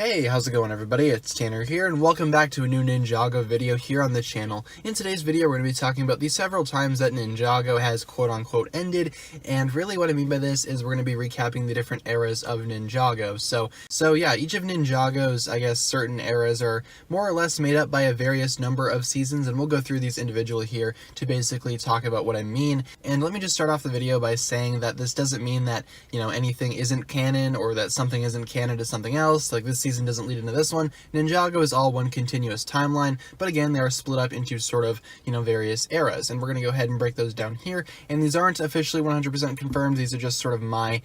Hey, how's it going everybody? It's Tanner here, and welcome back to a new Ninjago video here on the channel. In today's video, we're going to be talking about the several times that Ninjago has quote-unquote ended, and really what I mean by this is we're going to be recapping the different eras of Ninjago. So yeah, each of Ninjago's, certain eras are more or less made up by a various number of seasons, and we'll go through these individually here to basically talk about what I mean. And let me just start off the video by saying that this doesn't mean that, anything isn't canon, or that something isn't canon to something else. Like, this season doesn't lead into this one. Ninjago is all one continuous timeline, but again, they are split up into sort of, various eras, and we're going to go ahead and break those down here. And these aren't officially 100% confirmed. These are just sort of my,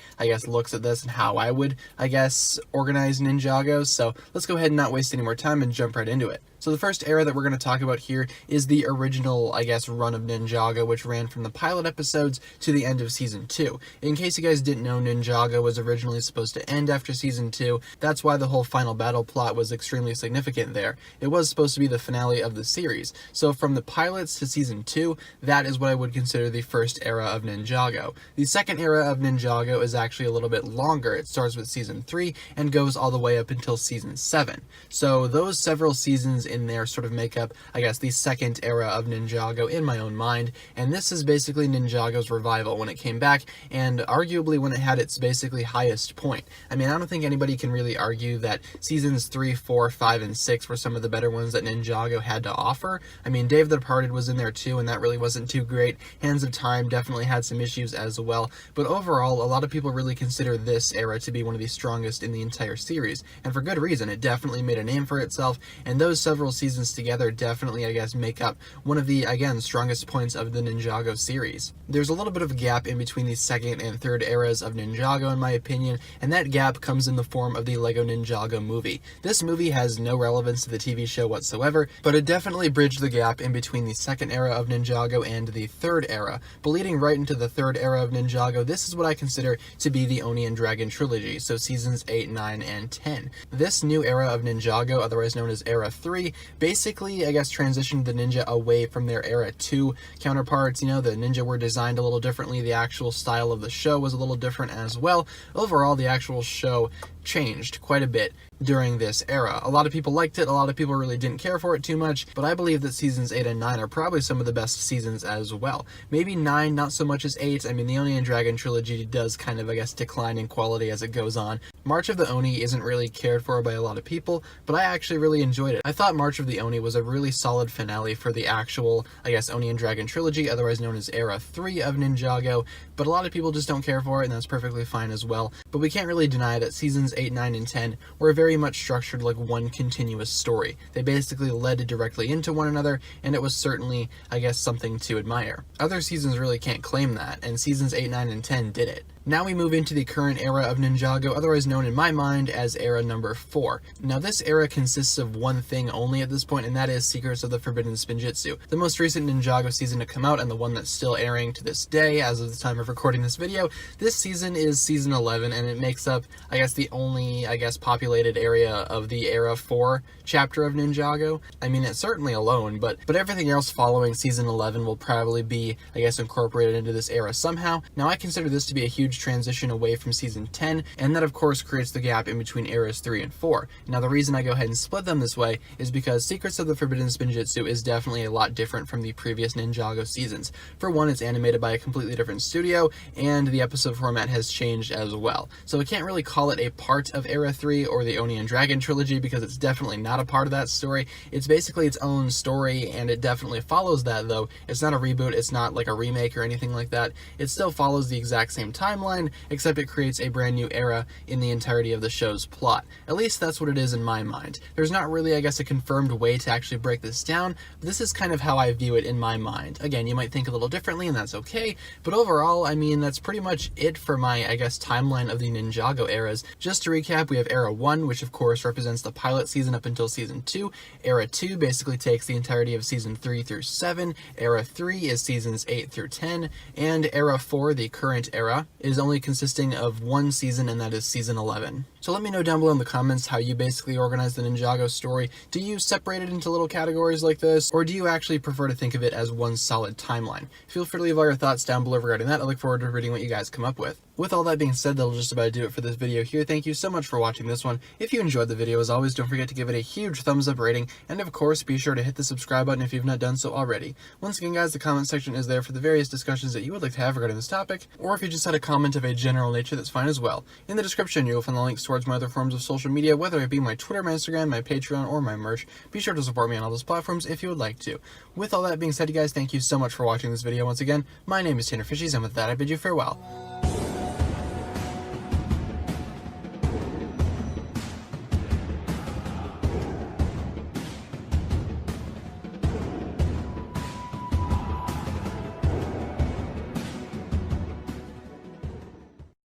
looks at this and how I would, organize Ninjago. So let's go ahead and not waste any more time and jump right into it. So the first era that we're going to talk about here is the original, run of Ninjago, which ran from the pilot episodes to the end of Season 2. In case you guys didn't know, Ninjago was originally supposed to end after Season 2. That's why the whole final battle plot was extremely significant there. It was supposed to be the finale of the series. So from the pilots to Season 2, that is what I would consider the first era of Ninjago. The second era of Ninjago is actually a little bit longer. It starts with Season 3 and goes all the way up until Season 7. So those several seasons in there sort of make up, the second era of Ninjago in my own mind, and this is basically Ninjago's revival when it came back, and arguably when it had its basically highest point. I mean, I don't think anybody can really argue that Seasons 3, 4, 5, and 6 were some of the better ones that Ninjago had to offer. I mean, Day of the Departed was in there too, and that really wasn't too great. Hands of Time definitely had some issues as well, but overall, a lot of people really consider this era to be one of the strongest in the entire series, and for good reason. It definitely made a name for itself, and those several seasons together definitely, make up one of the, again, strongest points of the Ninjago series. There's a little bit of a gap in between the second and third eras of Ninjago, in my opinion, and that gap comes in the form of the Lego Ninjago movie. This movie has no relevance to the TV show whatsoever, but it definitely bridged the gap in between the second era of Ninjago and the third era. But leading right into the third era of Ninjago, this is what I consider to be the Oni and Dragon trilogy, so Seasons 8, 9, and 10. This new era of Ninjago, otherwise known as Era 3, basically, transitioned the ninja away from their Era 2 counterparts. The ninja were designed a little differently. The actual style of the show was a little different as well. Overall, the actual show changed quite a bit during this era. A lot of people liked it, a lot of people really didn't care for it too much, but I believe that Seasons 8 and 9 are probably some of the best seasons as well. Maybe 9 not so much as 8. I mean, the Oni and Dragon trilogy does kind of, decline in quality as it goes on. March of the Oni isn't really cared for by a lot of people, but I actually really enjoyed it. I thought March of the Oni was a really solid finale for the actual, Oni and Dragon trilogy, otherwise known as Era 3 of Ninjago, but a lot of people just don't care for it, and that's perfectly fine as well. But we can't really deny that Seasons 8, 9, and 10 were very much structured like one continuous story. They basically led directly into one another, and it was certainly, something to admire. Other seasons really can't claim that, and Seasons 8, 9, and 10 did it. Now we move into the current era of Ninjago, otherwise known in my mind as Era number 4. Now this era consists of one thing only at this point, and that is Secrets of the Forbidden Spinjitzu. The most recent Ninjago season to come out, and the one that's still airing to this day as of the time of recording this video. This season is Season 11, and it makes up, the only, populated area of the Era 4 chapter of Ninjago. I mean, it's certainly alone, but everything else following Season 11 will probably be, incorporated into this era somehow. Now I consider this to be a huge transition away from Season 10, and that of course creates the gap in between Eras 3 and 4. Now the reason I go ahead and split them this way is because Secrets of the Forbidden Spinjitzu is definitely a lot different from the previous Ninjago seasons. For one, it's animated by a completely different studio, and the episode format has changed as well. So we can't really call it a part of Era 3 or the Oni and Dragon trilogy because it's definitely not a part of that story. It's basically its own story, and it definitely follows that, though. It's not a reboot, it's not like a remake or anything like that. It still follows the exact same timeline, except it creates a brand new era in the entirety of the show's plot. At least that's what it is in my mind. There's not really, a confirmed way to actually break this down, but this is kind of how I view it in my mind. Again, you might think a little differently, and that's okay, but overall, I mean, that's pretty much it for my, timeline of the Ninjago eras. Just to recap, we have Era 1, which of course represents the pilot season up until Season 2. Era 2 basically takes the entirety of Season 3 through 7. Era 3 is Seasons 8 through 10, and Era 4, the current era, is only consisting of one season, and that is Season 11. So So let me know down below in the comments how you basically organize the Ninjago story. Do you separate it into little categories like this, or do you actually prefer to think of it as one solid timeline? Feel free to leave all your thoughts down below regarding that. I look forward to reading what you guys come up with. With all that being said, that'll just about do it for this video here. Thank you so much for watching this one. If you enjoyed the video, as always, don't forget to give it a huge thumbs up rating, and of course, be sure to hit the subscribe button if you've not done so already. Once again, guys, the comment section is there for the various discussions that you would like to have regarding this topic, or if you just had a comment of a general nature, that's fine as well. In the description, you'll find the links towards my other forms of social media, whether it be my Twitter, my Instagram, my Patreon, or my merch. Be sure to support me on all those platforms if you would like to. With all that being said, you guys, thank you so much for watching this video once again. My name is TannerFishies, and with that, I bid you farewell.